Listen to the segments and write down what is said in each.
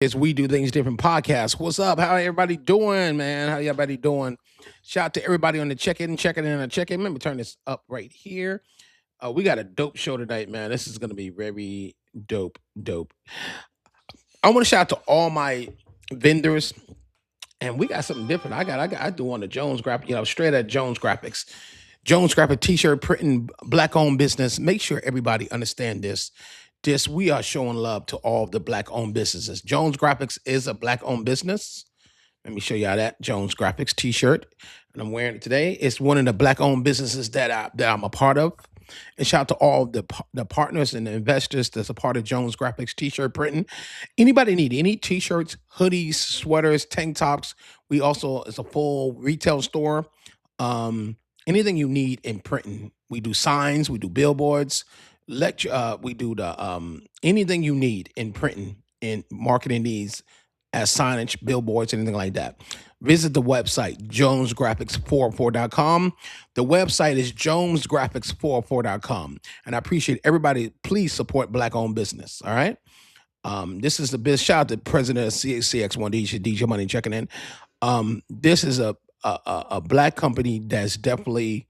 Is We Do Things Different podcast. What's up? How everybody doing, man? How everybody doing? Shout out to everybody on the check-in and check-in. Let me turn this up right here. We got a dope show tonight, man. This is gonna be very dope. I want to shout out to all my vendors, and we got something different. I do on the Jones graphic, straight at Jones Graphics. Jones Graphic T-shirt printing, black-owned business. Make sure everybody understand this. We are showing love to all the black-owned businesses. Jones Graphics is a black-owned business. Let me show y'all that Jones Graphics T-shirt, and I'm wearing it today. It's one of the black-owned businesses that I'm a part of. And shout out to all the partners and the investors that's a part of Jones Graphics T-shirt printing. Anybody need any T-shirts, hoodies, sweaters, tank tops? It's a full retail store. Anything you need in printing. We do signs, we do billboards, lecture, we do the anything you need in printing and marketing needs as signage, billboards, anything like that. Visit the website, jonesgraphics404.com. The website is jonesgraphics404.com. And I appreciate everybody. Please support black-owned business, all right? This is the best. Shout out to President of Cx1DJs, DJ Money checking in. This is a black company that's definitely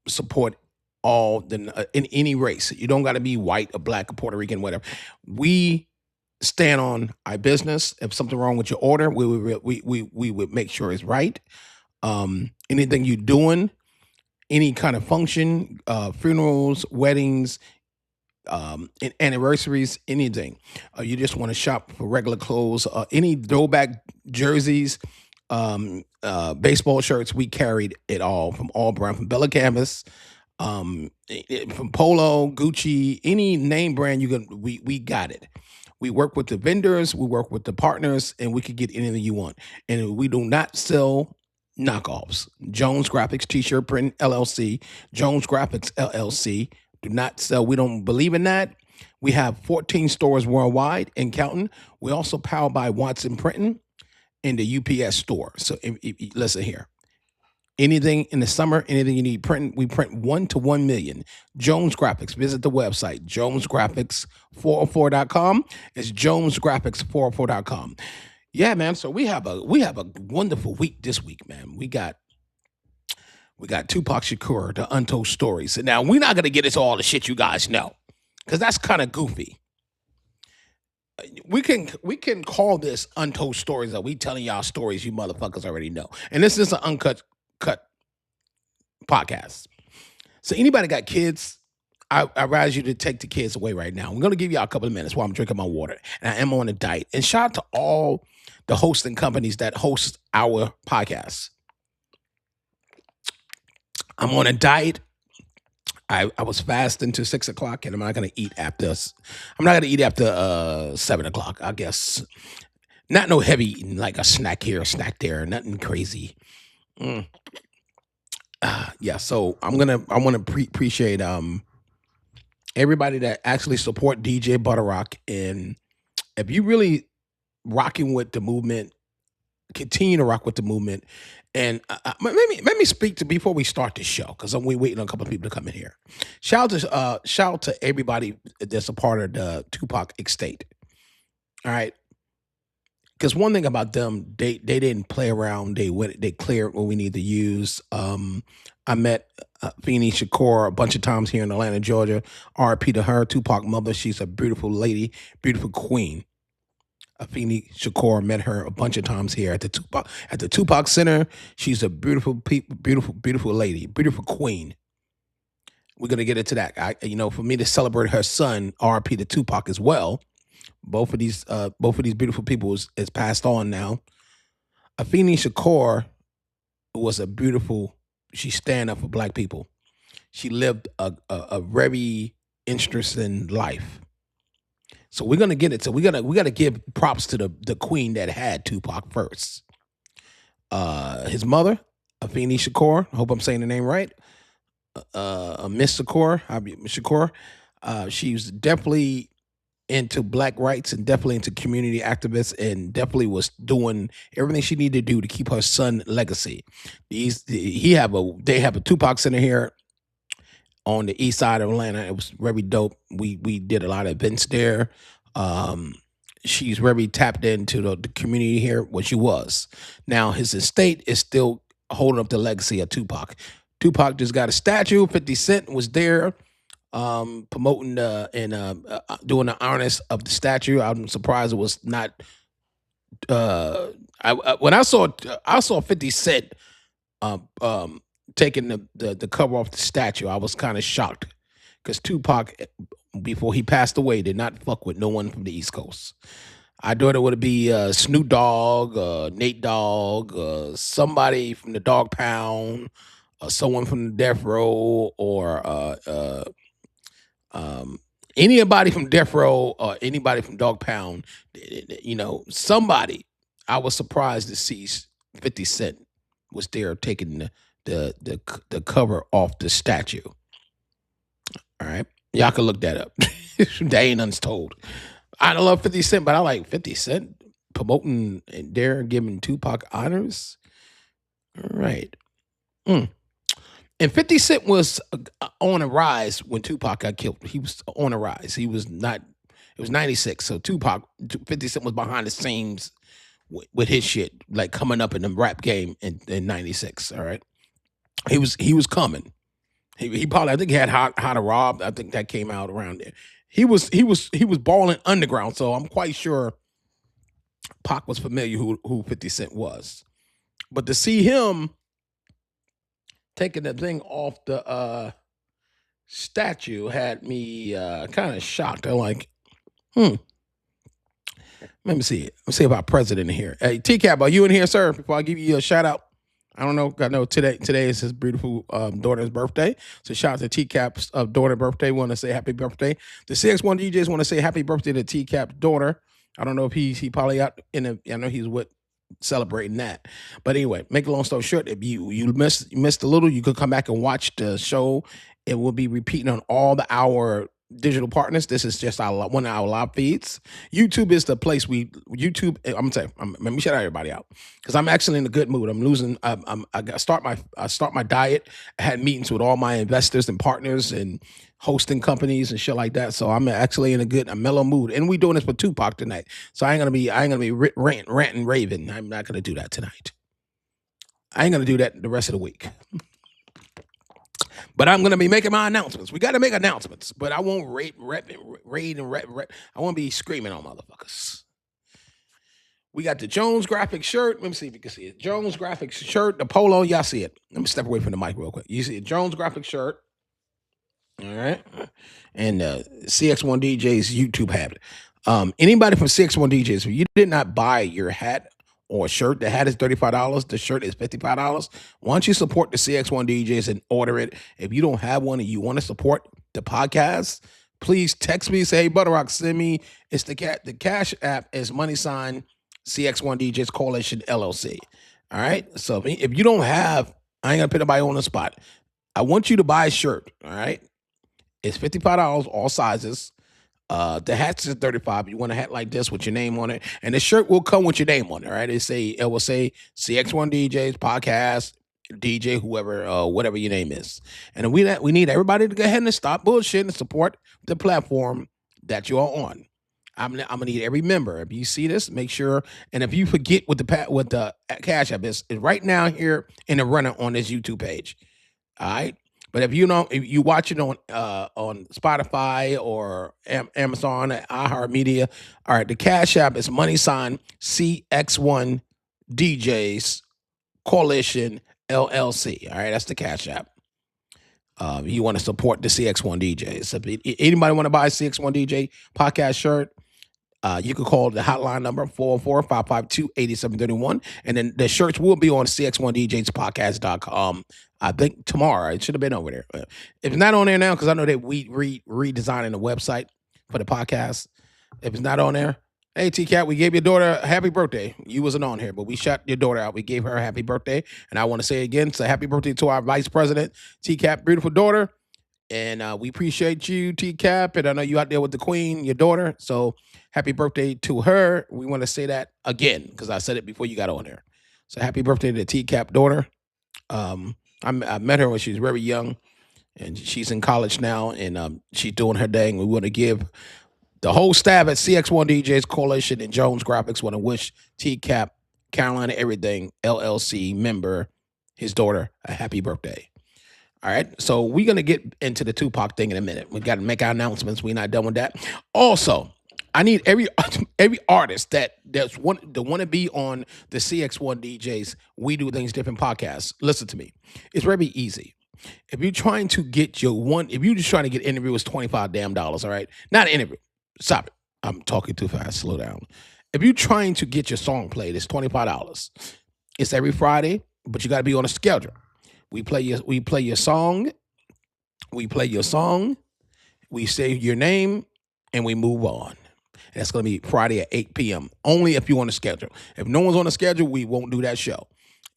support all in any race. You don't got to be white or black or Puerto Rican, whatever. We stand on our business. If something wrong with your order, we would make sure it's right. Anything you doing, any kind of function, funerals, weddings, anniversaries, anything. You just want to shop for regular clothes, any throwback jerseys, baseball shirts. We carried it all from all brand, from Bella Canvas, from Polo, Gucci, any name brand we got it. We work with the vendors, we work with the partners, and we can get anything you want. And we do not sell knockoffs. Jones Graphics T-shirt print LLC, Jones Graphics LLC. Do not sell. We don't believe in that. We have 14 stores worldwide and counting. We also powered by Watson Printing and the UPS store. So listen here. Anything in the summer, anything you need printing, we print 1 to 1 million. Jones Graphics. Visit the website, jonesgraphics404.com. It's jonesgraphics404.com. Yeah, man. So we have a wonderful week this week, man. We got Tupac Shakur, the Untold stories. And now we're not gonna get into all the shit you guys know, because that's kind of goofy. We can call this Untold stories. That we telling y'all stories you motherfuckers already know. And this is an uncut podcast. So anybody got kids, I advise you to take the kids away right now. I'm going to give y'all a couple of minutes while I'm drinking my water. And I am on a diet. And shout out to all the hosting companies that host our podcasts. I'm on a diet. I was fasting till 6 o'clock, and I'm not going to eat after 7 o'clock, I guess. Not no heavy eating, like a snack here, a snack there, nothing crazy. Yeah, so I want to appreciate everybody that actually support DJButterrock. And if you really rocking with the movement, continue to rock with the movement. And let me speak to before we start the show, because we waiting on a couple of people to come in here. Shout out to everybody that's a part of the TOO-pahk estate. All right. Because one thing about them, they didn't play around. They cleared what we need to use. I met Afeni Shakur a bunch of times here in Atlanta, Georgia. RP to her, Tupac mother. She's a beautiful lady, beautiful queen. Afeni Shakur, met her a bunch of times here at the TOO-pahk Center. She's a beautiful lady, beautiful queen. We're gonna get into that. For me to celebrate her son, RP to Tupac as well. Both of these beautiful people is passed on now. Afeni Shakur was a beautiful. She stand up for black people. She lived a very interesting life. So we're gonna get it. So we gotta give props to the queen that had Tupac first. His mother, Afeni Shakur. I hope I'm saying the name right. Miss Shakur. She was definitely into black rights and definitely into community activists, and definitely was doing everything she needed to do to keep her son legacy. They have a Tupac Center here on the east side of Atlanta. It was very dope. We did a lot of events there. she's very tapped into the community here, what she was. Now his estate is still holding up the legacy of Tupac. Tupac just got a statue. 50 Cent was there promoting and doing the honors of the statue. I'm surprised it was not. When I saw 50 Cent um, um, taking the cover off the statue, I was kind of shocked because Tupac, before he passed away, did not fuck with no one from the East Coast. I thought it would be Snoop Dogg, Nate Dogg, somebody from the Dog Pound, someone from the Death Row, or um, anybody from Death Row or anybody from Dog Pound. You know, somebody. I was surprised to see 50 Cent was there taking the cover off the statue. All right, y'all can look that up. That ain't Untold. I love 50 Cent, but I like 50 Cent promoting and there giving Tupac honors. All right. Mm. And 50 Cent was on a rise when Tupac got killed. He was on a rise. He was not, it was 96. So 50 Cent was behind the scenes with his shit, like coming up in the rap game in 96. All right. He was coming. He probably, I think he had How to Rob. I think that came out around there. He was balling underground. So I'm quite sure Pac was familiar who 50 Cent was. But to see him taking the thing off the statue had me kind of shocked. I'm like, let me see it. Let's see about president in here. Hey, TCap, are you in here, sir? Before I give you a shout out. I don't know. I know today is his beautiful daughter's birthday. So shout out to TCap's daughter's birthday. Want to say happy birthday. The Cx1DJs want to say happy birthday to TCap's daughter. I don't know if he probably out in a. I know he's with celebrating that. But anyway, make a long story short, if you missed a little, you could come back and watch the show. It will be repeating on all our digital partners. This is just our one of our live feeds. YouTube is the place YouTube. I'm gonna say, let me shout everybody out because I'm actually in a good mood. I'm losing. I start my diet. I had meetings with all my investors and partners and hosting companies and shit like that. So I'm actually in a mellow mood. And we doing this for Tupac tonight. So I ain't gonna be ranting, raving. I'm not gonna do that tonight. I ain't gonna do that the rest of the week. But I'm going to be making my announcements. We got to make announcements. But I won't raid and rap. I won't be screaming on motherfuckers. We got the Jones graphic shirt. Let me see if you can see it. Jones graphic shirt, the polo. Y'all see it. Let me step away from the mic real quick. You see it. Jones graphic shirt. All right. And Cx1DJs YouTube hat. Anybody from Cx1DJs, if you did not buy your hat or shirt, the hat is $35. The shirt is $55. Why don't you support the Cx1DJs and order it? If you don't have one and you want to support the podcast, please text me. Say, hey, Butterrock, send me. It's the Cash App is # Cx1DJs Coalition LLC. All right. So if you don't have, I ain't gonna put nobody on the spot. I want you to buy a shirt. All right. It's $55, all sizes. The hats is $35. You want a hat like this with your name on it, and the shirt will come with your name on it. Right? It will say Cx1DJs podcast DJ whoever whatever your name is, and we need everybody to go ahead and stop bullshit and support the platform that you are on. I'm gonna need every member. If you see this, make sure. And if you forget what the Cash App is right now here in the runner on this YouTube page. All right. But if you watch it on Spotify or Amazon, iHeartMedia, all right, the Cash App is # Cx1DJs Coalition LLC. All right, that's the Cash App. You want to support the Cx1DJs. If anybody want to buy a Cx1DJ podcast shirt, you can call the hotline number 404-552-8731. And then the shirts will be on Cx1DJspodcast.com. I think tomorrow. It should have been over there. If it's not on there now, because I know that we redesigning the website for the podcast. If it's not on there, hey, T-Cat, we gave your daughter a happy birthday. You wasn't on here, but we shot your daughter out. We gave her a happy birthday. And I want to say again, so happy birthday to our vice president, T-Cat, beautiful daughter. And we appreciate you, T-Cap. And I know you out there with the queen, your daughter. So happy birthday to her. We want to say that again, because I said it before you got on there. So happy birthday to T-Cap daughter. I met her when she was very young, and she's in college now, and she's doing her thing. We want to give The whole staff at Cx1DJs Coalition and Jones Graphics want to wish T-Cap, Carolina Everything, LLC member, his daughter, a happy birthday. All right, so we're going to get into the Tupac thing in a minute. We got to make our announcements. We're not done with that. Also, I need every artist that's want to be on the Cx1DJs We Do Things Different podcast. Listen to me. It's very easy. If you're trying to get if you're just trying to get interview, it's $25 damn. All right, not an interview. Stop it. I'm talking too fast. Slow down. If you're trying to get your song played, it's $25. It's every Friday, but you got to be on a schedule. We play your song. We play your song. We say your name, and we move on. And that's going to be Friday at 8 p.m. Only if you're on the schedule. If no one's on the schedule, we won't do that show.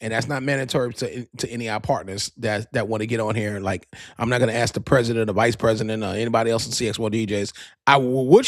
And that's not mandatory to any of our partners that want to get on here. Like, I'm not going to ask the president, the vice president, or anybody else in Cx1DJs. I would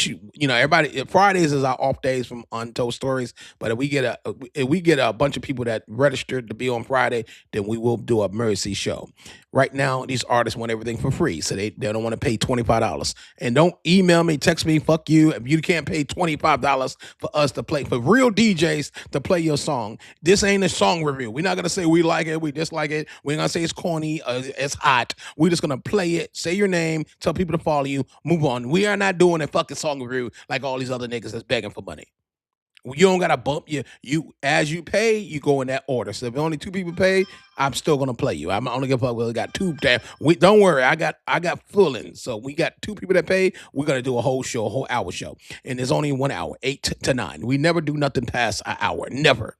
everybody. Fridays is our off days from Untold Stories. But if we get a bunch of people that registered to be on Friday, then we will do a mercy show. Right now, these artists want everything for free, so they don't want to pay $25. And don't email me, text me, fuck you. If you can't pay $25 for us to play, for real DJs to play your song, this ain't a song review. We're not going to say we like it, we dislike it. We're going to say it's corny, it's hot. We're just going to play it, say your name, tell people to follow you, move on. We are not doing a fucking song review like all these other niggas that's begging for money. You don't gotta bump you as you pay, you go in that order. So if only 2 people pay, I'm still gonna play you. I'm only gonna we got 2 damn. Don't worry, I got fooling. So we got 2 people that pay. We're gonna do a whole hour show, and there's only 1 hour, 8 to 9. We never do nothing past an hour, never.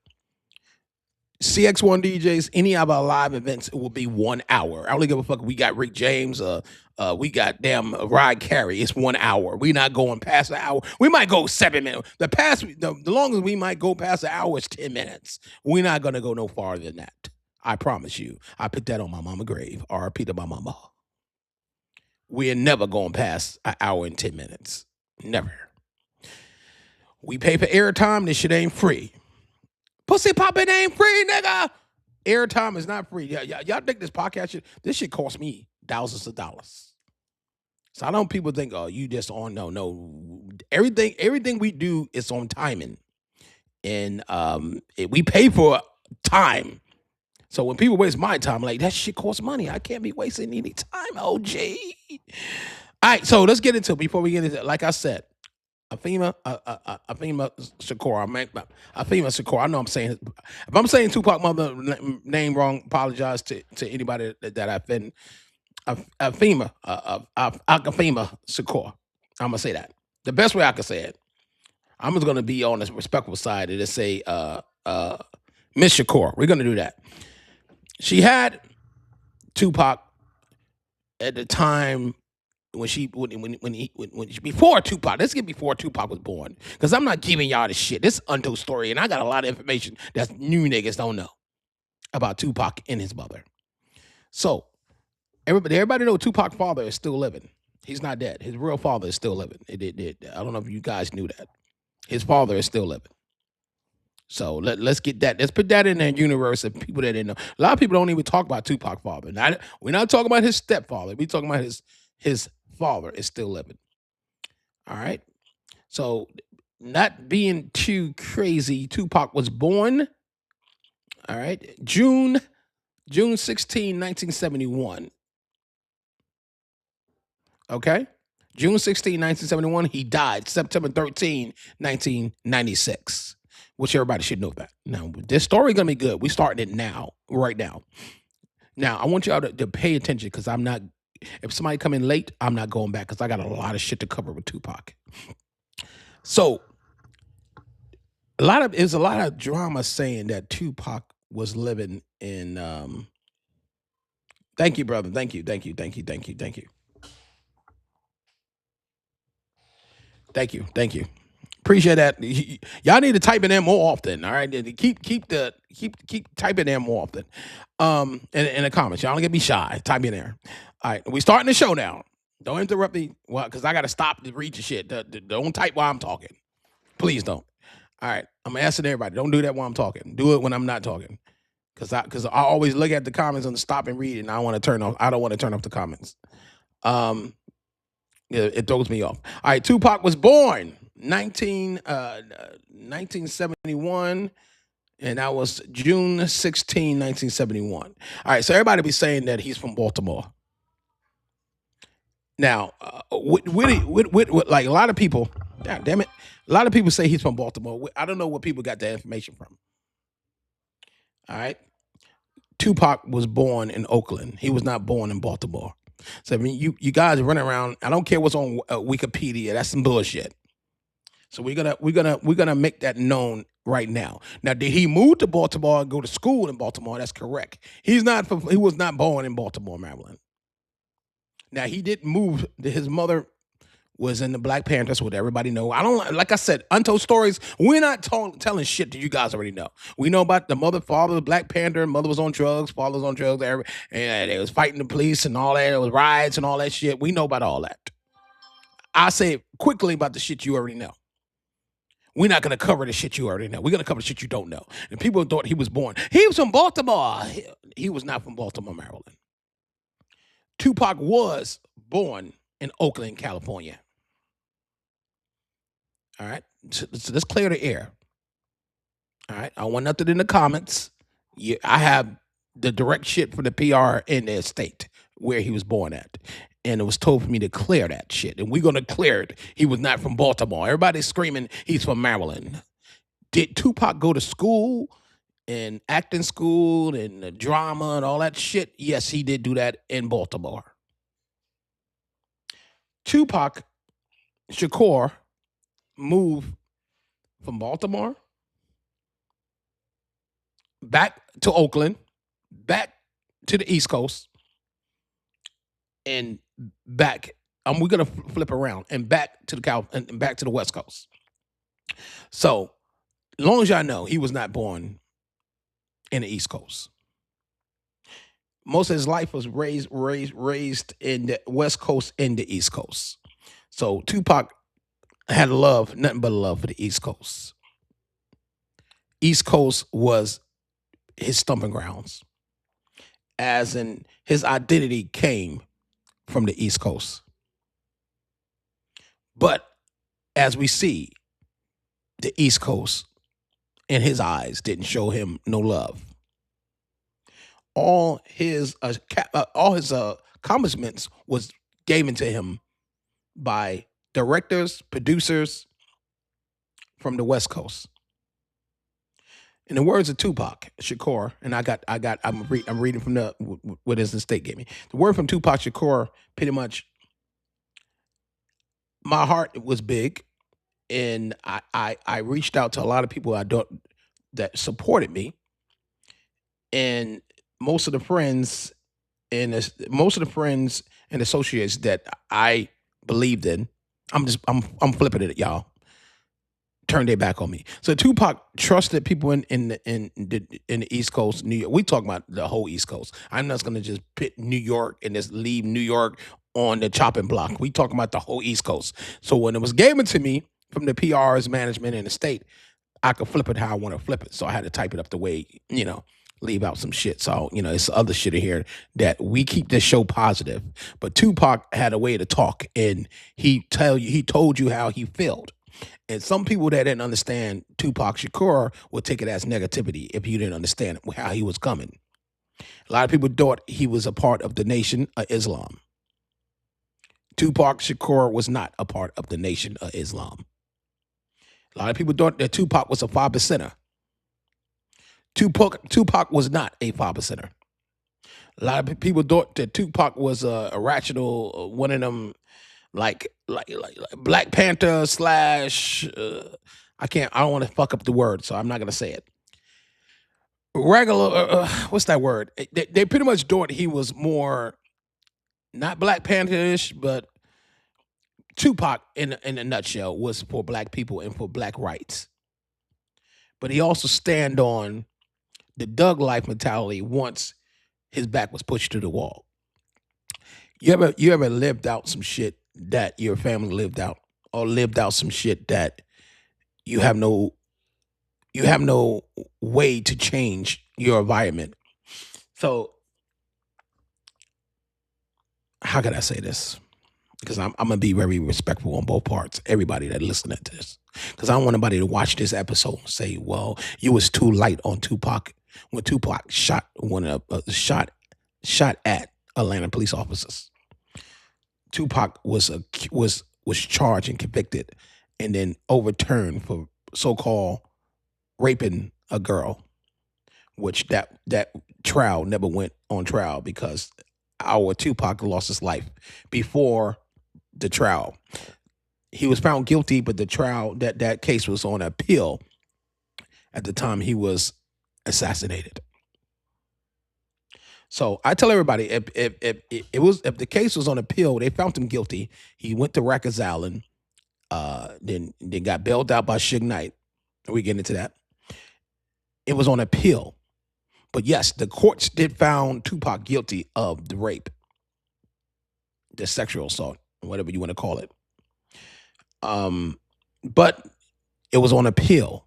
Cx1DJs, any of our live events, it will be 1 hour. I don't give a fuck. We got Rick James, we got damn Rod Carey. It's 1 hour. We're not going past an hour. We might go 7 minutes. The longest we might go past an hour is 10 minutes. We're not gonna go no farther than that. I promise you. I put that on my mama grave. R.I.P. to my mama. We're never going past an hour and 10 minutes. Never. We pay for airtime. This shit ain't free. Pussy popping ain't free, nigga. Airtime is not free. Y'all think this podcast shit? This shit cost me thousands of dollars. So I know people think, oh, you just on. No. Everything we do is on timing, and we pay for time. So when people waste my time, like, that shit costs money. I can't be wasting any time, OG. All right, so let's get into it. Before we get into it, like I said, Afeni Shakur. Afeni Shakur. I know I'm saying, if I'm saying Tupac mother name wrong, apologize to anybody that I offend. Afeni Shakur. I'm gonna say that the best way I can say it. I'm just gonna be on the respectful side and just say Miss Shakur. We're gonna do that. She had Tupac at the time before Tupac. Let's get before Tupac was born, because I'm not giving y'all this shit. This is Untold story, and I got a lot of information that new niggas don't know about Tupac and his mother. So everybody know Tupac's father is still living. He's not dead. His real father is still living. I don't know if you guys knew that. His father is still living. So let's get that. Let's put that in the universe of people that didn't know. A lot of people don't even talk about Tupac's father. We're not talking about his stepfather. We're talking about his father is still living. All right. So not being too crazy, Tupac was born, all right, June 16, 1971. Okay? June 16, 1971. He died September 13, 1996. Which everybody should know that. Now, this story gonna be good. We starting it now, right now. Now, I want y'all to pay attention, because I'm not, if somebody come in late, I'm not going back, because I got a lot of shit to cover with Tupac. So, there's a lot of drama saying that Tupac was living in, thank you, brother. Thank you. Thank you. Appreciate that. Y'all need to type in there more often. All right, keep typing there more often. In the comments, y'all don't get me shy. Type in there. All right, we starting the show now. Don't interrupt me, because I gotta stop to read your shit. Don't type while I'm talking. Please don't. All right, I'm asking everybody, don't do that while I'm talking. Do it when I'm not talking, because I always look at the comments and stop and read, and I don't want to turn off the comments. It throws me off. All right, Tupac was born 1971, and that was June 16, 1971. All right, so everybody be saying that he's from Baltimore. Now, like a lot of people, God damn it, a lot of people say he's from Baltimore. I don't know where people got that information from. All right, Tupac was born in Oakland. He was not born in Baltimore. So I mean, you guys run around. I don't care what's on Wikipedia. That's some bullshit. So we're gonna make that known right now. Now, did he move to Baltimore and go to school in Baltimore? That's correct. He was not born in Baltimore, Maryland. Now he did move. His mother was in the Black Panthers, what everybody know. I don't like I said, untold stories. We're not telling shit that you guys already know. We know about the father was Black Panther, mother was on drugs, father was on drugs, and they was fighting the police and all that. It was riots and all that shit. We know about all that. I say quickly about the shit you already know. We're not going to cover the shit you already know. We're going to cover the shit you don't know. And people thought he was born. He was from Baltimore. He was not from Baltimore, Maryland. Tupac was born in Oakland, California. All right. So let's clear the air. All right. I want nothing in the comments. I have the direct shit for the PR in their state where he was born at. And it was told for me to clear that shit. And we're going to clear it. He was not from Baltimore. Everybody's screaming he's from Maryland. Did Tupac go to school and acting school and drama and all that shit? Yes, he did do that in Baltimore. Tupac Shakur moved from Baltimore back to Oakland, back to the East Coast, and back. We're gonna flip around and back to the West Coast. So, as long as y'all know, he was not born in the East Coast. Most of his life was raised in the West Coast and the East Coast. So Tupac had nothing but a love for the East Coast. East Coast was his stomping grounds, as in his identity came from the East Coast. But as we see, the East Coast, in his eyes, didn't show him no love. All his accomplishments was given to him by directors, producers from the West Coast. In the words of Tupac Shakur, and I'm reading from what the state gave me. The word from Tupac Shakur, pretty much, my heart was big, and I reached out to a lot of people that supported me, and most of the friends and associates that I believed in, I'm flipping it, y'all. Turned their back on me. So Tupac trusted people in the East Coast, New York. We talking about the whole East Coast. I'm not gonna just pit New York and just leave New York on the chopping block. We talking about the whole East Coast. So when it was given to me from the PR's management in the state, I could flip it how I want to flip it. So I had to type it up the way, leave out some shit. So, it's other shit in here that we keep this show positive. But Tupac had a way to talk, and he told you how he felt. And some people that didn't understand Tupac Shakur would take it as negativity if you didn't understand how he was coming. A lot of people thought he was a part of the Nation of Islam. Tupac Shakur was not a part of the Nation of Islam. A lot of people thought that Tupac was a 5%er. Tupac was not a 5%er. A lot of people thought that Tupac was a rational, one of them, like Black Panther / I don't want to fuck up the word, so I'm not gonna say it. Regular, what's that word? They pretty much thought he was more not Black Panther-ish, but Tupac in a nutshell was for Black people and for Black rights. But he also stand on the Doug life mentality once his back was pushed to the wall. You ever lived out some shit that your family lived out, or lived out some shit that you have no way to change your environment? So how can I say this? because I'm gonna be very respectful on both parts. Everybody that listening to this, because I don't want anybody to watch this episode and say, "Well, you was too light on Tupac when Tupac shot shot at Atlanta police officers." Tupac was charged and convicted, and then overturned for so-called raping a girl, which that trial never went on trial because our Tupac lost his life before the trial. He was found guilty, but the trial that case was on appeal at the time he was assassinated. So I tell everybody, if the case was on appeal, they found him guilty. He went to Rikers Island, then got bailed out by Suge Knight. We get into that. It was on appeal, but yes, the courts did found Tupac guilty of the rape, the sexual assault, whatever you want to call it. But it was on appeal.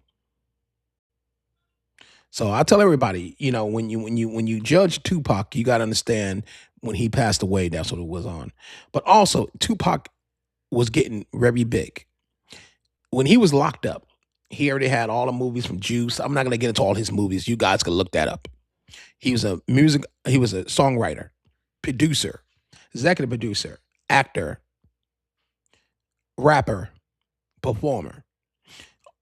So I tell everybody, when you judge Tupac, you got to understand when he passed away, that's what it was on. But also, Tupac was getting very big. When he was locked up, he already had all the movies from Juice. I'm not going to get into all his movies. You guys can look that up. He was a songwriter, producer, executive producer, actor, rapper, performer.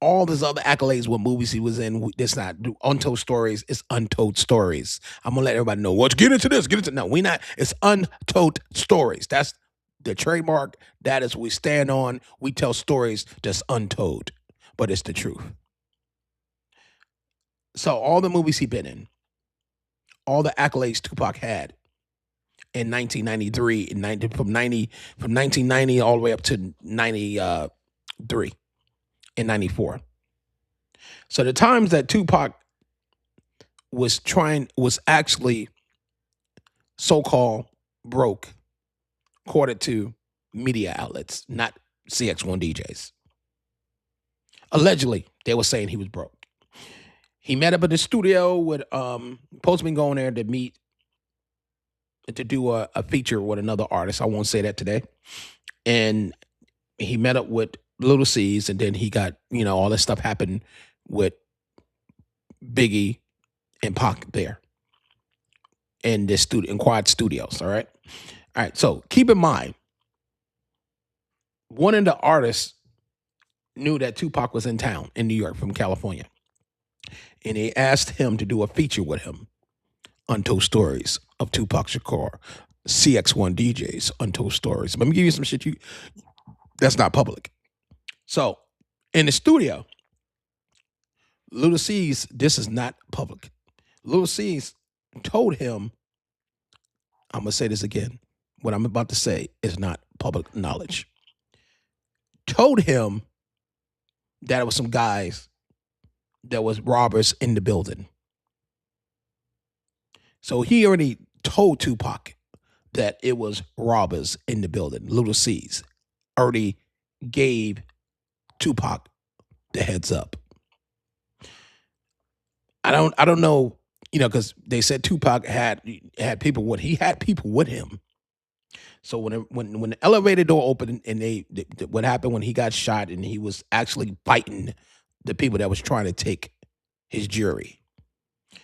All these other accolades, what movies he was in, it's not untold stories. It's untold stories. I'm gonna let everybody know. Let's get into this. No, we not. It's untold stories. That's the trademark. That is what we stand on. We tell stories that's untold, but it's the truth. So all the movies he been in, all the accolades Tupac had in 1993, from 1990 all the way up to 93 and 94. So the times that Tupac was actually so-called broke, according to media outlets, not Cx1DJs. Allegedly, they were saying he was broke. He met up at the studio with Postman going there to meet, to do a feature with another artist. I won't say that today. And he met up with Little C's, and then he got, all this stuff happened with Biggie and Pac there in this studio, in Quad Studios. All right. So keep in mind, one of the artists knew that Tupac was in town in New York from California, and they asked him to do a feature with him, Untold Stories of Tupac Shakur, Cx1DJs, Untold Stories. Let me give you some shit that's not public. So in the studio, Little C's, this is not public. Little C's told him, I'm going to say this again. What I'm about to say is not public knowledge. Told him that it was some guys that was robbers in the building. So he already told Tupac that it was robbers in the building. Little C's already gave Tupac the heads up. I don't know, because they said Tupac had people with him. So when the elevator door opened and what happened when he got shot and he was actually fighting the people that was trying to take his jewelry.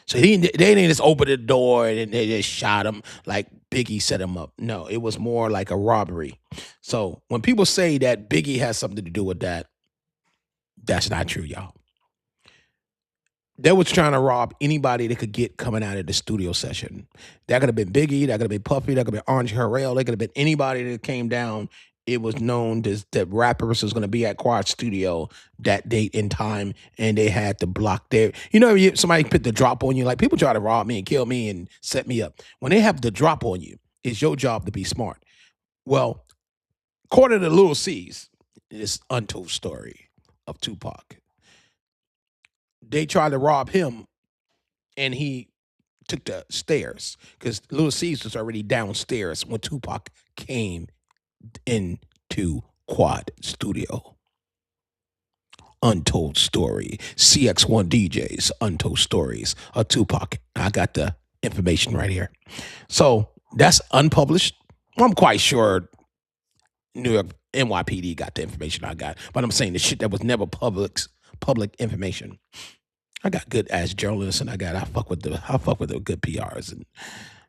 So they didn't just open the door and they just shot him like Biggie set him up. No, it was more like a robbery. So when people say that Biggie has something to do with that, that's not true, y'all. They was trying to rob anybody they could get coming out of the studio session. That could have been Biggie, that could have been Puffy, that could have been Andre Harrell, that could have been anybody that came down. It was known that rappers was going to be at Quad Studio that date and time, and they had to block their, somebody put the drop on you, like people try to rob me and kill me and set me up. When they have the drop on you, it's your job to be smart. Well, according to Little C's, this untold story of Tupac, they tried to rob him, and he took the stairs because Little C's was already downstairs when Tupac came into Quad Studio. Untold story. Cx1DJs, Untold Stories of Tupac. I got the information right here. So that's unpublished. I'm quite sure New York NYPD got the information I got. But I'm saying the shit that was never public information. I got good ass journalists, and I fuck with the good PRs, and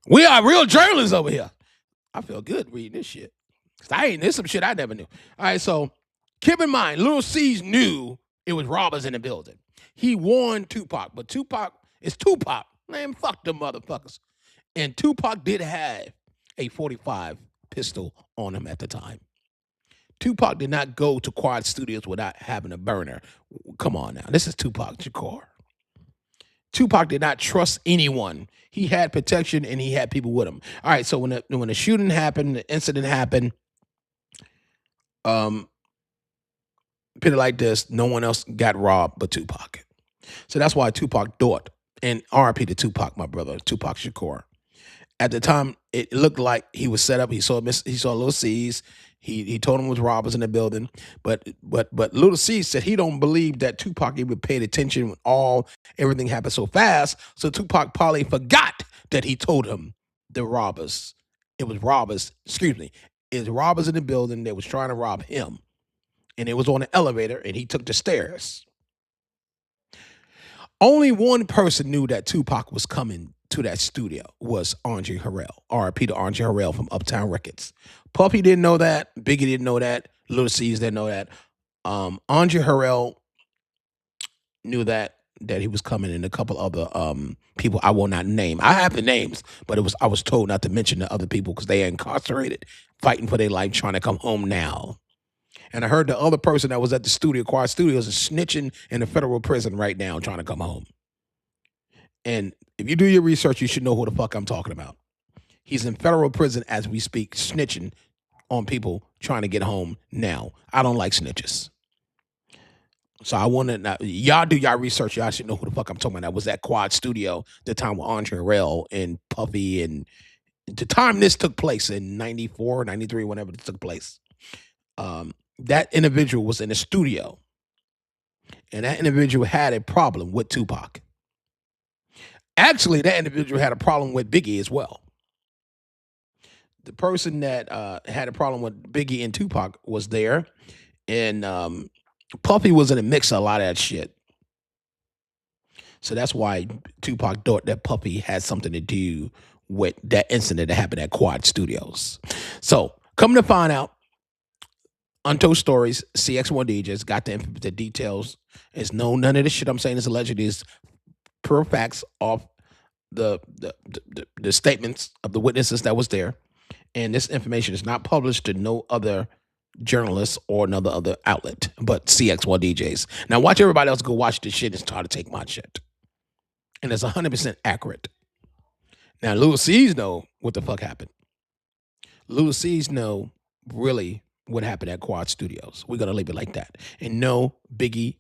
we are real journalists over here. I feel good reading this shit. There's some shit I never knew. All right, so keep in mind, Lil C's knew it was robbers in the building. He warned Tupac, but Tupac is Tupac. Man, fuck them motherfuckers. And Tupac did have a 45 pistol on him at the time. Tupac did not go to Quad Studios without having a burner. Come on now. This is Tupac Shakur. Tupac did not trust anyone. He had protection and he had people with him. All right, so when the shooting happened, the incident happened, put it like this, no one else got robbed but Tupac. So that's why Tupac thought, and RIP to Tupac, my brother, Tupac Shakur. At the time, it looked like he was set up. He saw Lil C's. He told him it was robbers in the building. But Lil C said he don't believe that Tupac even paid attention when everything happened so fast. So Tupac probably forgot that he told him it was robbers in the building that was trying to rob him. And it was on an elevator and he took the stairs. Only one person knew that Tupac was coming to that studio was Andre Harrell, RIP to Andre Harrell from Uptown Records. Puffy didn't know that. Biggie didn't know that. Lil C's didn't know that. Andre Harrell knew that he was coming, and a couple other people I will not name. I have the names, but I was told not to mention the other people because they are incarcerated, fighting for their life, trying to come home now. And I heard the other person that was at the Quad Studios is snitching in a federal prison right now, trying to come home. And if you do your research, you should know who the fuck I'm talking about. He's in federal prison as we speak, snitching on people trying to get home now. I don't like snitches. So I want to, y'all do y'all research. Y'all should know who the fuck I'm talking about. I was at Quad Studio, the time with Andre Harrell and Puffy, and the time this took place in 94, 93, whenever it took place. That individual was in the studio, and that individual had a problem with Tupac. Actually, that individual had a problem with Biggie as well. The person that had a problem with Biggie and Tupac was there, and Puffy was in the mix of a lot of that shit. So that's why Tupac thought that Puffy had something to do with that incident that happened at Quad Studios. So, come to find out, Untold Stories, Cx1DJs got the details. It's none of this shit I'm saying is allegedly is pure facts of the statements of the witnesses that was there. And this information is not published to no other journalist or another other outlet, but Cx1DJs. Now watch everybody else go watch this shit and try to take my shit. And it's 100% accurate. Now Lil C's know what the fuck happened. Lil C's know really what happened at Quad Studios. We're going to leave it like that. And no, Biggie,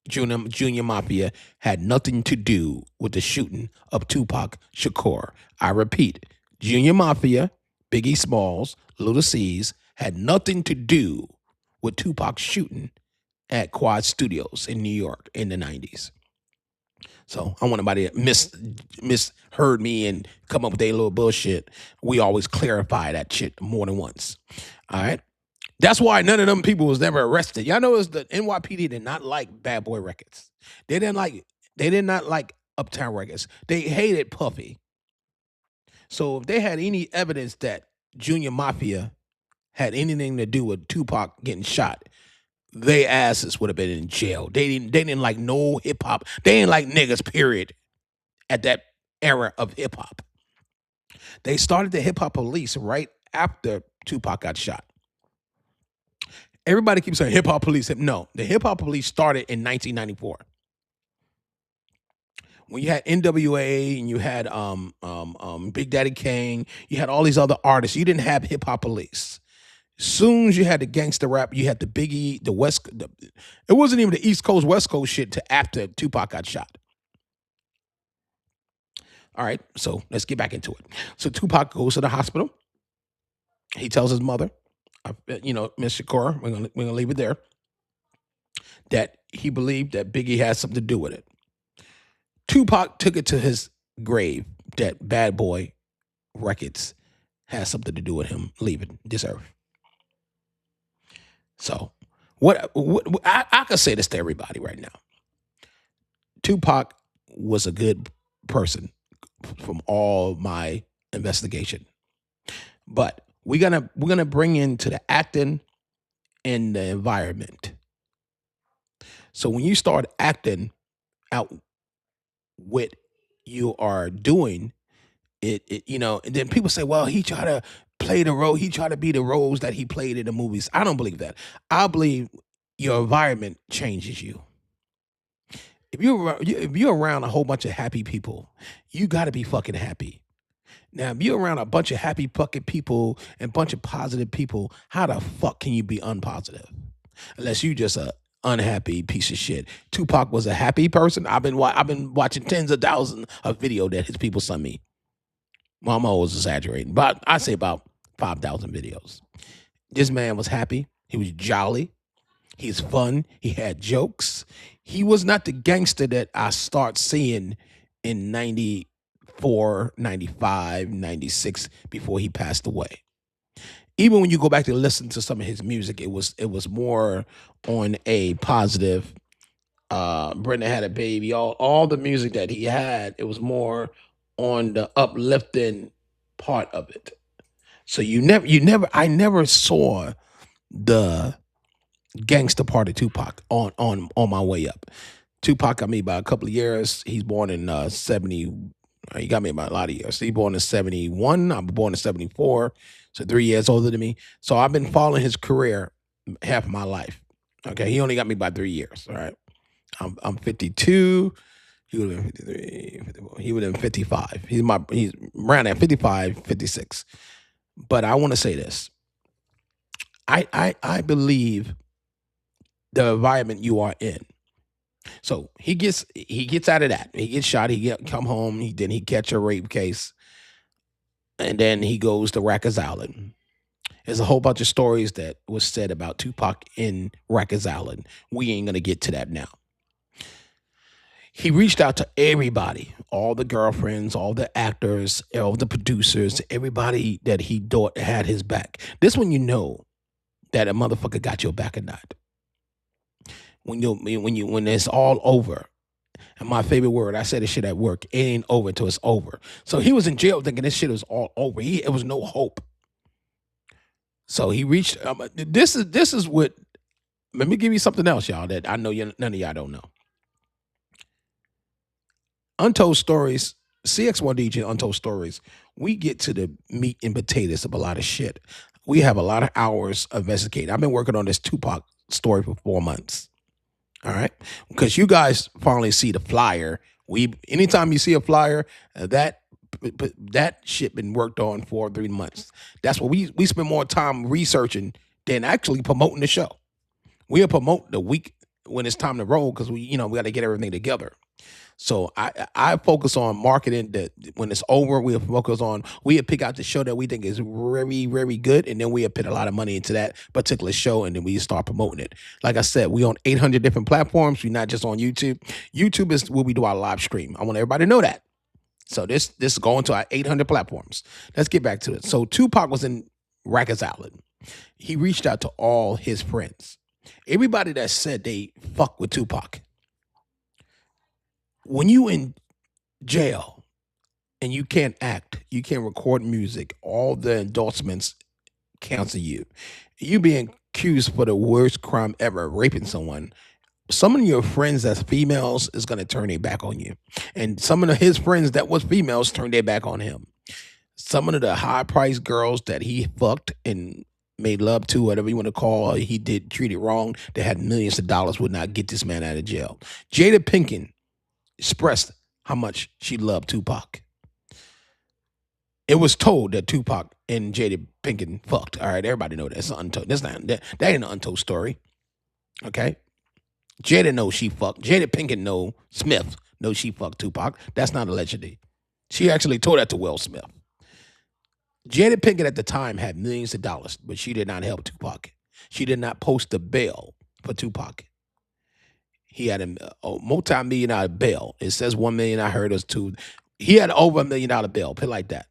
Junior Mafia had nothing to do with the shooting of Tupac Shakur. I repeat, Junior Mafia, Biggie Smalls, Lil C's had nothing to do with Tupac's shooting at Quad Studios in New York in the 90s. So I want nobody to misheard me and come up with their little bullshit. We always clarify that shit more than once. All right? That's why none of them people was never arrested. Y'all know the NYPD did not like Bad Boy Records. They did not like Uptown Records. They hated Puffy. So if they had any evidence that Junior Mafia had anything to do with Tupac getting shot, their asses would have been in jail. They didn't like no hip hop. They didn't like niggas, period, at that era of hip hop. They started the hip hop police right after Tupac got shot. Everybody keeps saying hip hop police. No, the hip hop police started in 1994. When you had NWA and you had Big Daddy Kane, you had all these other artists. You didn't have hip hop police. Soon as you had the gangster rap, you had the Biggie, it wasn't even the East Coast, West Coast shit to after Tupac got shot. All right, so let's get back into it. So Tupac goes to the hospital. He tells his mother, Miss Shakur, we're gonna leave it there, that he believed that Biggie had something to do with it. Tupac took it to his grave that Bad Boy Records has something to do with him leaving this earth. So I could say this to everybody right now. Tupac was a good person from all my investigation. But we're gonna bring into the acting and the environment. So when you start acting out what you are doing, and then people say, well, he tried to play the role, he tried to be the roles that he played in the movies. I don't believe that. I believe your environment changes you. If you're around a whole bunch of happy people, you got to be fucking happy. Now, if you're around a bunch of happy fucking people and bunch of positive people, how the fuck can you be unpositive? Unless you just a unhappy piece of shit. Tupac was a happy person. I've been watching tens of thousands of video that his people sent me. Well, I'm always exaggerating, but I say about 5,000 videos. This man was happy. He was jolly. He's fun. He had jokes. He was not the gangster that I start seeing in 94, 95, 96 before he passed away. Even when you go back to listen to some of his music, it was more on a positive. Brenda had a baby. All the music that he had, it was more on the uplifting part of it. So I never saw the gangster part of Tupac on my way up. Tupac got me by a couple of years. He's born in 70. He got me by a lot of years. He born in 71. I'm born in 74. So 3 years older than me. So I've been following his career half of my life. Okay. He only got me by 3 years. All right. I'm 52. He would have been 53, 54. He would have been 55. He's around at 55, 56. But I want to say this. I believe the environment you are in. So he gets out of that. He gets shot. Come home. Then he catch a rape case, and then he goes to Rikers Island. There's a whole bunch of stories that was said about Tupac in Rikers Island. We ain't gonna get to that now. He reached out to everybody, all the girlfriends, all the actors, all the producers, everybody that he thought had his back. This when you know that a motherfucker got your back or not. When it's all over. And my favorite word, I said this shit at work, it ain't over until it's over. So he was in jail thinking this shit was all over. It was no hope. So he reached. This is what. Let me give you something else, y'all, that I know none of y'all don't know. Untold stories, Cx1DJ Untold stories. We get to the meat and potatoes of a lot of shit. We have a lot of hours of investigating. I've been working on this Tupac story for 4 months. All right, because you guys finally see the flyer. Anytime you see a flyer, that shit been worked on for 3 months. That's what we spend more time researching than actually promoting the show. We'll promote the week when it's time to roll because we got to get everything together. So I focus on marketing that when it's over, we'll pick out the show that we think is very, very good, and then we'll put a lot of money into that particular show, and then we start promoting it. Like I said, we on 800 different platforms. We're not just on YouTube. YouTube is where we do our live stream. I want everybody to know that. So this is going to our 800 platforms. Let's get back to it. So Tupac was in Rikers Island. He reached out to all his friends. Everybody that said they fuck with Tupac. When you in jail and you can't act, you can't record music, all the endorsements cancel you. You being accused for the worst crime ever, raping someone. Some of your friends that's females is going to turn their back on you. And some of his friends that was females turned their back on him. Some of the high-priced girls that he fucked and made love to, whatever you want to call, he did treated wrong, that had millions of dollars, would not get this man out of jail. Jada Pinkett expressed how much she loved Tupac. It was told that Tupac and Jada Pinkett fucked. All right, everybody know that's untold. That ain't an untold story. Okay, Jada knows she fucked. Jada Pinkett knows she fucked Tupac. That's not allegedly. She actually told that to Will Smith. Jada Pinkett at the time had millions of dollars, but she did not help Tupac. She did not post the bail for Tupac. He had a multi-million-dollar bail. It says 1 million. I heard us too. He had over $1 million bail. Put it like that.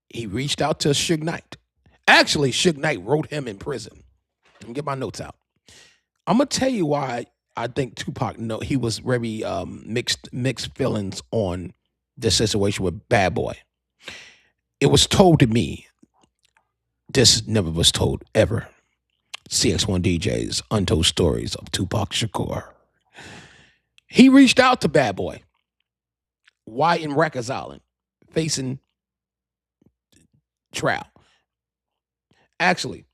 He reached out to Suge Knight. Actually, Suge Knight wrote him in prison. Let me get my notes out. I'm gonna tell you why I think Tupac. No, he was very mixed feelings on the situation with Bad Boy. It was told to me. This never was told ever. Cx1DJs, Untold Stories of Tupac Shakur. He reached out to Bad Boy. Why in Rikers Island, facing trial. Actually,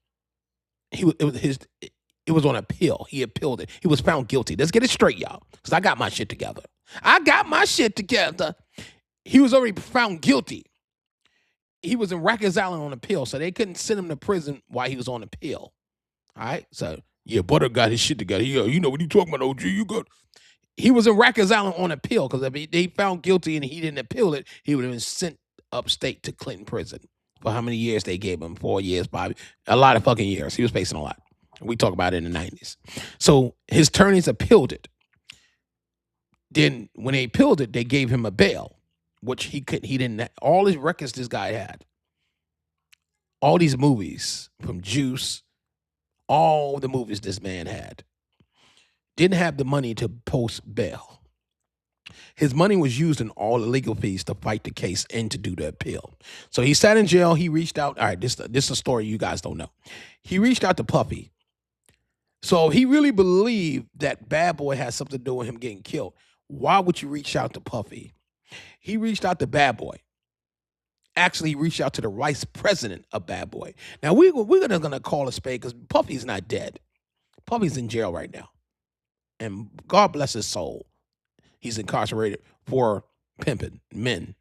it was on appeal. He appealed it. He was found guilty. Let's get it straight, y'all, because I got my shit together. He was already found guilty. He was in Rikers Island on appeal, so they couldn't send him to prison while he was on appeal. All right, so yeah, Butter got his shit together. You know what you talking about, OG? You good? He was in Rikers Island on appeal because if they found guilty and he didn't appeal it, he would have been sent upstate to Clinton prison for how many years they gave him? 4 years, 5, a lot of fucking years. He was facing a lot. We talk about it in the 90s. So his attorneys appealed it. Then when they appealed it, they gave him a bail, which he didn't. All his records this guy had, all these movies from Juice, all the movies this man had, didn't have the money to post bail. His money was used in all the legal fees to fight the case and to do the appeal. So he sat in jail. He reached out. All right, this is a story you guys don't know. He reached out to Puffy. So he really believed that Bad Boy had something to do with him getting killed. Why would you reach out to Puffy? He reached out to Bad Boy. Actually, he reached out to the vice president of Bad Boy. Now, we're gonna call a spade because Puffy's not dead. Puffy's in jail right now. And God bless his soul. He's incarcerated for pimping men.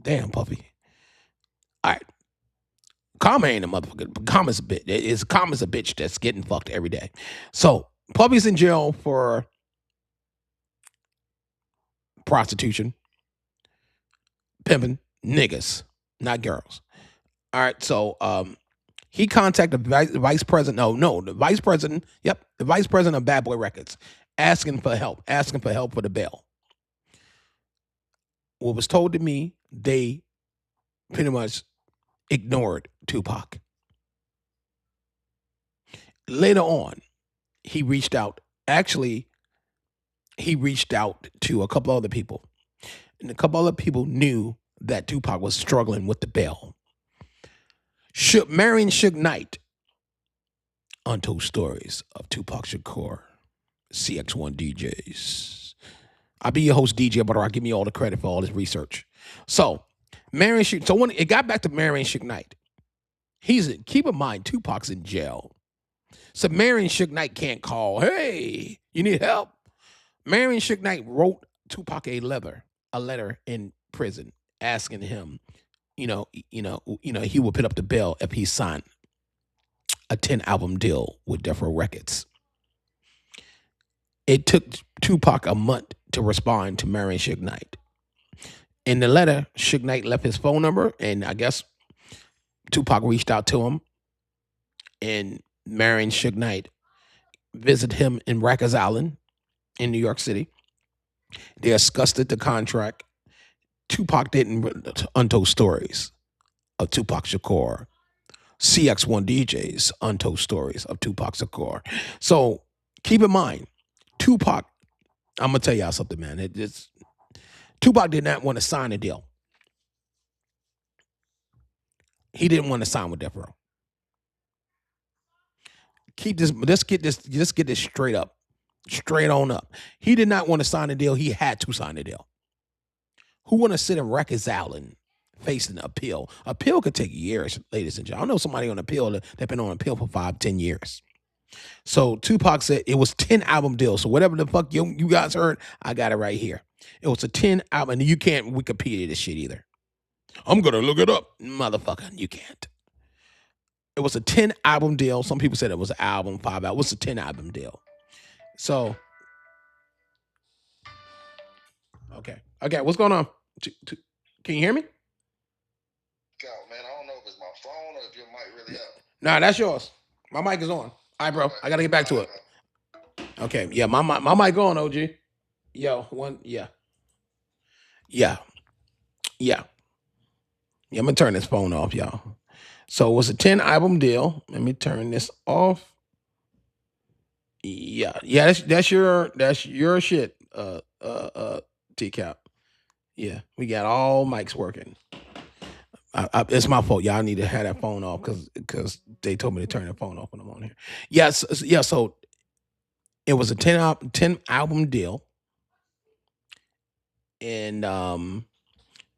Damn, Puffy. All right. Karma ain't a motherfucker. Karma's a bitch. Karma's a bitch that's getting fucked every day. So Puffy's in jail for prostitution, pimping, niggas, not girls. All right. So he contacted the vice president. The vice president. Yep, the vice president of Bad Boy Records, asking for help for the bail. What was told to me, they pretty much ignored Tupac. Later on, he reached out. Actually, he reached out to a couple other people. And a couple other people knew that Tupac was struggling with the bail. Marrying Suge Knight. Untold Stories of Tupac Shakur. Cx1DJs. I'll be your host, DJ Butterrock. Give me all the credit for all this research. So, so when it got back to marrying Suge Knight, keep in mind, Tupac's in jail. So marrying Suge Knight can't call, hey, you need help? Marrying Suge Knight wrote Tupac a letter in prison asking him, he would put up the bail if he signed a 10-album deal with Death Row Records. It took Tupac a month to respond to marrying Suge Knight. In the letter, Suge Knight left his phone number, and I guess Tupac reached out to him, and marrying Suge Knight visited him in Rikers Island in New York City. They discussed the contract. Tupac didn't Untold Stories of Tupac Shakur. Cx1DJs, Untold Stories of Tupac Shakur. So keep in mind, Tupac, I'm going to tell y'all something, man. Tupac did not want to sign a deal. He didn't want to sign with Death Row. Let's get this straight up. Straight on up. He did not want to sign a deal. He had to sign a deal. Who want to sit in Rikers Island facing an appeal? Appeal could take years, ladies and gentlemen. I know somebody on appeal that's been on appeal for 5-10 years. So Tupac said it was 10-album deal. So whatever the fuck you guys heard, I got it right here. It was a 10-album, and you can't Wikipedia this shit either. I'm going to look it up. Motherfucker, you can't. It was a 10-album deal. Some people said it was an album, 5 albums. What's a 10-album deal? So, okay, what's going on? Can you hear me? Man, I don't know if it's my phone or if your mic really up. Nah, that's yours. My mic is on. All right, bro. I gotta get back to it. Okay, yeah, my mic on, OG. Yo, yeah. I'm gonna turn this phone off, y'all. So it was a 10 album deal. Let me turn this off. Yeah, that's your shit, TCAP. Yeah, we got all mics working. It's my fault. Y'all need to have that phone off because they told me to turn the phone off when I'm on here. Yes, yeah. So it was a 10 album deal, and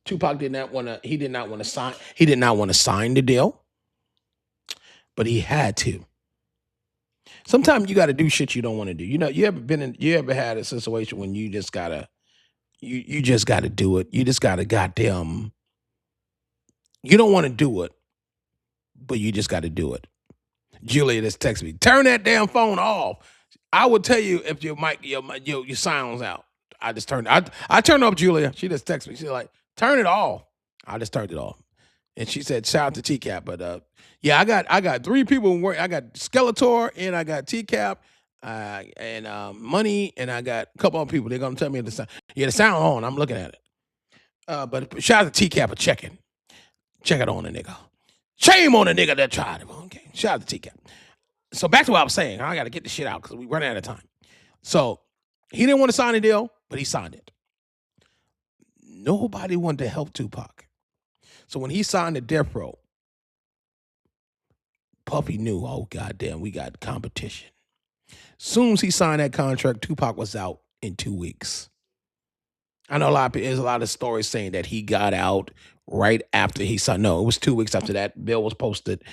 Tupac did not want to. He did not want to sign. He did not want to sign the deal, but he had to. Sometimes you got to do shit you don't want to do. You know, you ever had a situation when you just gotta, you just gotta do it. You just gotta goddamn. You don't want to do it, but you just got to do it. Julia just texted me, turn that damn phone off. I would tell you if your mic, your sound's out. I turned off Julia. She just texted me. She's like, turn it off. I just turned it off. And she said, shout out to TCAP. But yeah, I got 3 people work. I got Skeletor and I got TCAP and Money, and I got a couple other people. They're gonna tell me the sound. Yeah, the sound on. I'm looking at it. But shout out to TCAP for checking. Check it on the nigga. Shame on the nigga that tried it. Okay, shout out to TCAP. So back to what I was saying. I got to get this shit out because we run out of time. So he didn't want to sign the deal, but he signed it. Nobody wanted to help Tupac. So when he signed the death row, Puffy knew, oh, goddamn, we got competition. Soon as he signed that contract, Tupac was out in 2 weeks. I know there's a lot of stories saying that he got out right after he signed. No, it was 2 weeks after that. Bill was posted,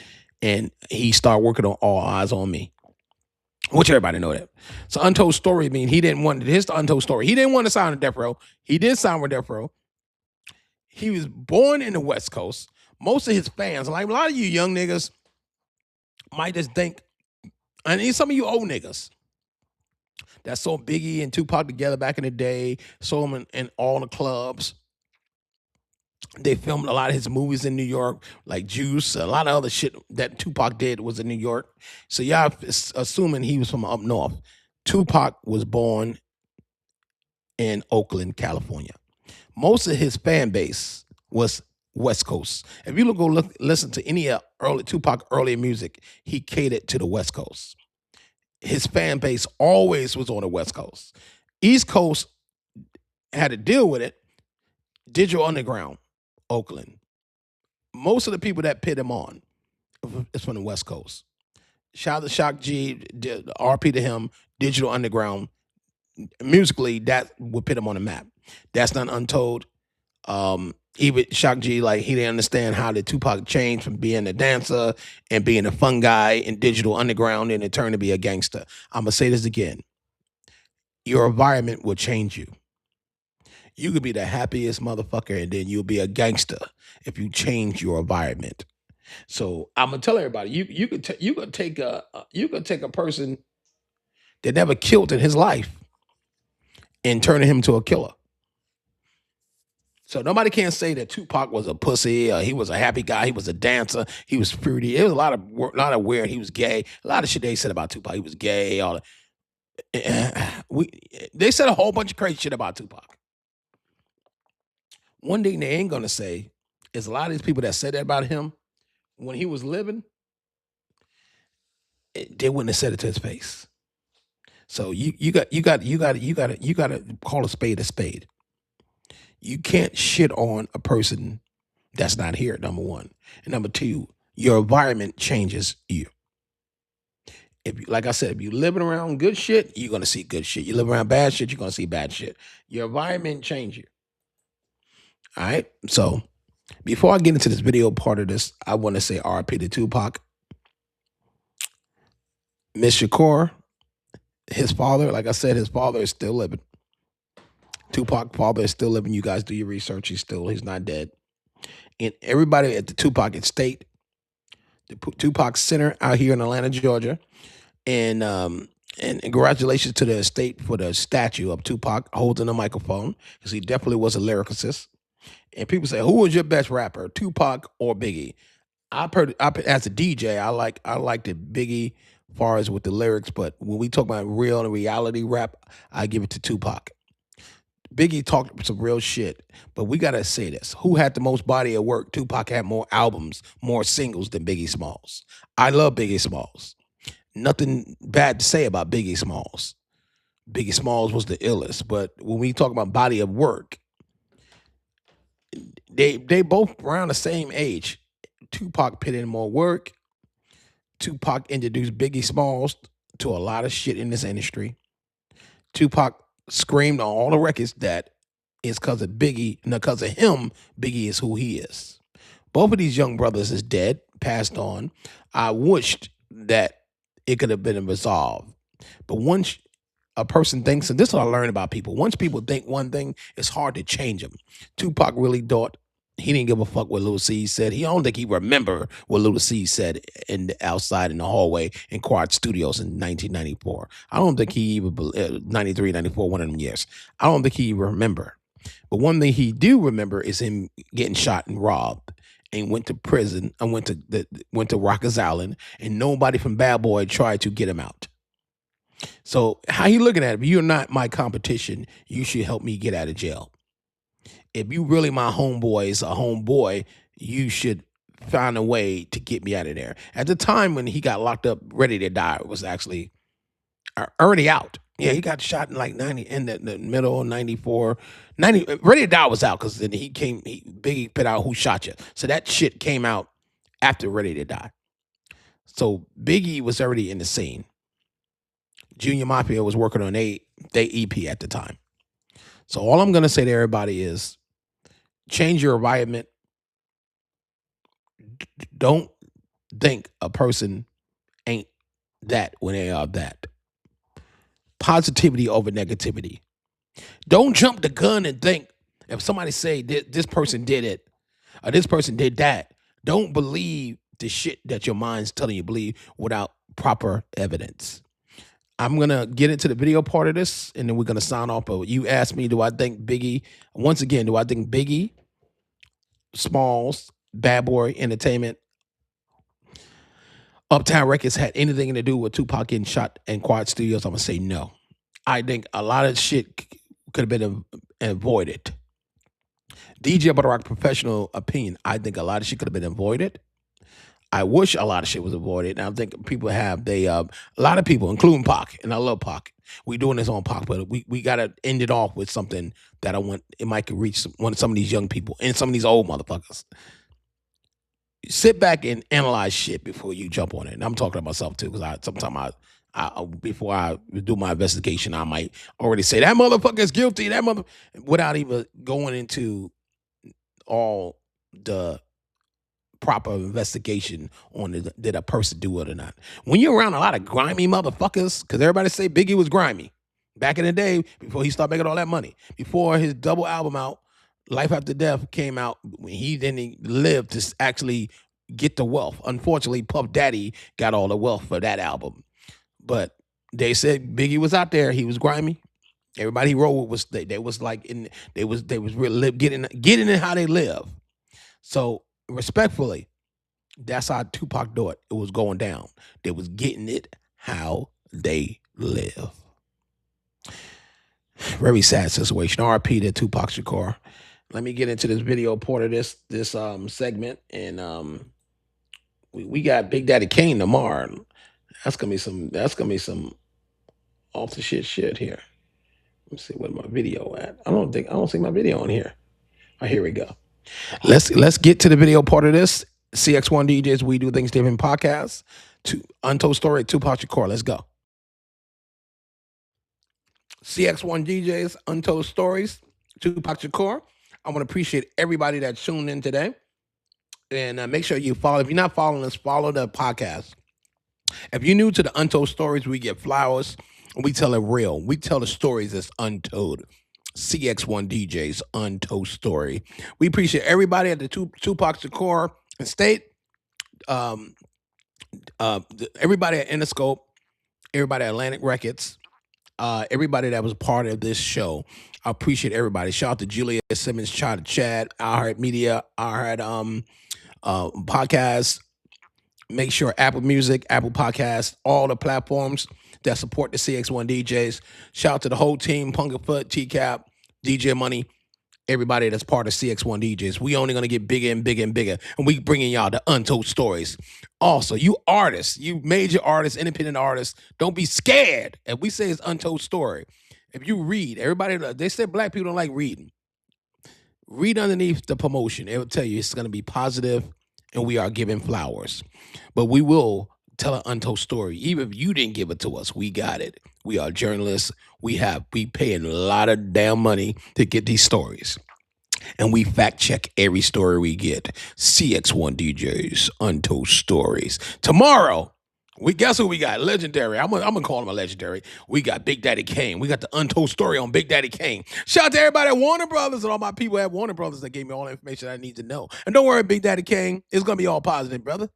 and he started working on All Eyez on Me, which everybody know that. So Untold story he didn't want his Untold story. He didn't want to sign with Death Row. He did sign with Death Row. He was born in the West Coast. Most of his fans, like a lot of you young niggas, might just think, and some of you old niggas that saw Biggie and Tupac together back in the day, saw them in all the clubs. They filmed a lot of his movies in New York, like Juice. A lot of other shit that Tupac did was in New York. So y'all assuming he was from up north. Tupac was born in Oakland, California. Most of his fan base was West Coast. If you listen to any early Tupac early music, he catered to the West Coast. His fan base always was on the West Coast. East Coast had to deal with it. Digital Underground, Oakland. Most of the people that pit him on is from the West Coast. Shout out to Shock G, RP to him, Digital Underground. Musically, that would put him on the map. That's not Untold. Even Shock G, like, he didn't understand how the Tupac changed from being a dancer and being a fun guy in Digital Underground and it turned to be a gangster. I'm going to say this again. Your environment will change you. You could be the happiest motherfucker and then you'll be a gangster if you change your environment. So I'm gonna tell everybody, you could take a person that never killed in his life and turn him to a killer. So nobody can say that Tupac was a pussy. He was a happy guy. He was a dancer. He was fruity. It was a lot of weird. He was gay. A lot of shit they said about Tupac. He was gay. They said a whole bunch of crazy shit about Tupac. One thing they ain't gonna say is a lot of these people that said that about him when he was living, they wouldn't have said it to his face. So you got to call a spade a spade. You can't shit on a person that's not here, number one. And number two, your environment changes you. Like I said, if you're living around good shit, you're gonna see good shit. You live around bad shit, you're gonna see bad shit. Your environment changes you. All right. So before I get into this video part of this, I want to say RP to Tupac. Miss Shakur, his father, like I said, his father is still living. Tupac father is still living. You guys do your research. He's not dead. And everybody at the Tupac estate, the Tupac Center out here in Atlanta, Georgia, and congratulations to the estate for the statue of Tupac holding a microphone, because he definitely was a lyricist. And people say, who was your best rapper, Tupac or Biggie? As a DJ, I like the Biggie as far as with the lyrics, but when we talk about real and reality rap, I give it to Tupac. Biggie talked some real shit, but we gotta say this: who had the most body of work? Tupac had more albums, more singles than Biggie Smalls. I love Biggie Smalls. Nothing bad to say about Biggie Smalls. Biggie Smalls was the illest, but when we talk about body of work, they both around the same age. Tupac put in more work. Tupac introduced Biggie Smalls to a lot of shit in this industry. Tupac screamed on all the records that it's because of Biggie, and because of him, Biggie is who he is. Both of these young brothers is dead, passed on. I wished that it could have been resolved. But once a person thinks, and this is what I learned about people, once people think one thing, it's hard to change them. Tupac really thought he didn't give a fuck what Lil C said. He don't think he remember what Lil C said outside in the hallway in Quad Studios in 1994. I don't think he even 93, 94, one of them years. I don't think he even remember. But one thing he do remember is him getting shot and robbed and went to prison and went to Rikers Island, and nobody from Bad Boy tried to get him out. So how you looking at it? If you're not my competition, you should help me get out of jail. If you really my homeboy, a homeboy, you should find a way to get me out of there. At the time when he got locked up, ready to die, was actually already out. Yeah, he got shot in like 90, in the middle of 94. 90, Ready to Die was out because then Biggie put out Who Shot You. So that shit came out after Ready to Die. So Biggie was already in the scene. Junior Mafia was working on their EP at the time. So all I'm going to say to everybody is change your environment. Don't think a person ain't that when they are that. Positivity over negativity. Don't jump the gun and think if somebody say this person did it or this person did that. Don't believe the shit that your mind's telling you believe without proper evidence. I'm going to get into the video part of this, and then we're going to sign off. But you asked me, do I think Biggie, once again, do I think Biggie, Smalls, Bad Boy Entertainment, Uptown Records had anything to do with Tupac getting shot in Quad Studios? I'm going to say no. I think a lot of shit could have been avoided. DJButterrock professional opinion, I think a lot of shit could have been avoided. I wish a lot of shit was avoided. And I think people have, a lot of people, including Pac, and I love Pac. We doing this on Pac, but we got to end it off with something that I want, it might reach some of these young people and some of these old motherfuckers. Sit back and analyze shit before you jump on it. And I'm talking to myself too, because sometimes before I do my investigation, I might already say that motherfucker is guilty, without even going into all the proper investigation on did a person do it or not. When you're around a lot of grimy motherfuckers, because everybody say Biggie was grimy back in the day before he started making all that money, before his double album out, Life After Death came out, when he didn't live to actually get the wealth. Unfortunately, Puff Daddy got all the wealth for that album. But they said Biggie was out there. He was grimy. Everybody he rolled with was really getting in how they live. So respectfully, that's how Tupac thought it was going down. They was getting it how they live. Very sad situation. RIP to Tupac Shakur. Let me get into this video part of this segment, and we got Big Daddy Kane tomorrow. That's gonna be some off the shit here. Let me see where my video at. I don't see my video on here. Oh, here we go. Let's get to the video part of this. Cx1DJs, we do things different podcast. Untold story, Tupac Shakur. Let's go. Cx1DJs, Untold Stories, Tupac Shakur. I want to appreciate everybody that tuned in today. And make sure you follow. If you're not following us, follow the podcast. If you're new to the Untold Stories, we get flowers. We tell it real. We tell the stories that's untold. Cx1DJs, Untold Story. We appreciate everybody at the Tupac Shakur estate. Everybody at Interscope, everybody at Atlantic Records, everybody that was part of this show. I appreciate everybody. Shout out to Julia Simmons, shout out to Chad, iHeartMedia, Podcast. Make sure Apple Music, Apple Podcasts, all the platforms that support the Cx1DJs. Shout out to the whole team, Punkerfoot, TCAP, DJ Money, everybody that's part of Cx1DJs. We only gonna get bigger and bigger and bigger, and we bringing y'all the untold stories. Also, you artists, you major artists, independent artists, don't be scared. If we say it's untold story, if you read, everybody, they said black people don't like reading. Read underneath the promotion. It will tell you it's gonna be positive, and we are giving flowers. But we will tell an untold story. Even if you didn't give it to us, we got it. We are journalists. We paying a lot of damn money to get these stories. And we fact check every story we get. Cx1DJs, Untold Stories. Tomorrow, we guess who we got? Legendary. I'm gonna call him a legendary. We got Big Daddy Kane. We got the Untold Story on Big Daddy Kane. Shout out to everybody at Warner Brothers and all my people at Warner Brothers that gave me all the information I need to know. And don't worry, Big Daddy Kane, it's gonna be all positive, brother.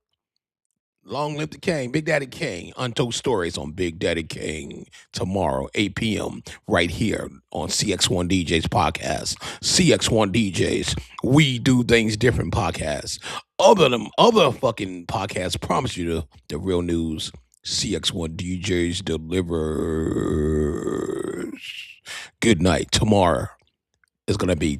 Long live the King, Big Daddy King. Untold Stories on Big Daddy King tomorrow, 8 p.m. right here on Cx1DJs podcast. Cx1DJs, we do things different podcasts. Other fucking podcasts promise you the real news. Cx1DJs delivers. Good night. Tomorrow is gonna be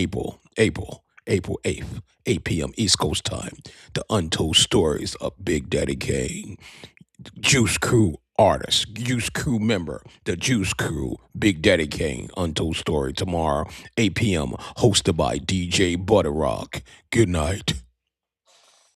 April 8th. 8 p.m. East Coast time. The Untold Stories of Big Daddy Kane. Juice Crew artist, Juice Crew member, the Juice Crew, Big Daddy Kane, Untold Story tomorrow, 8 p.m. hosted by DJ Butterrock. Good night.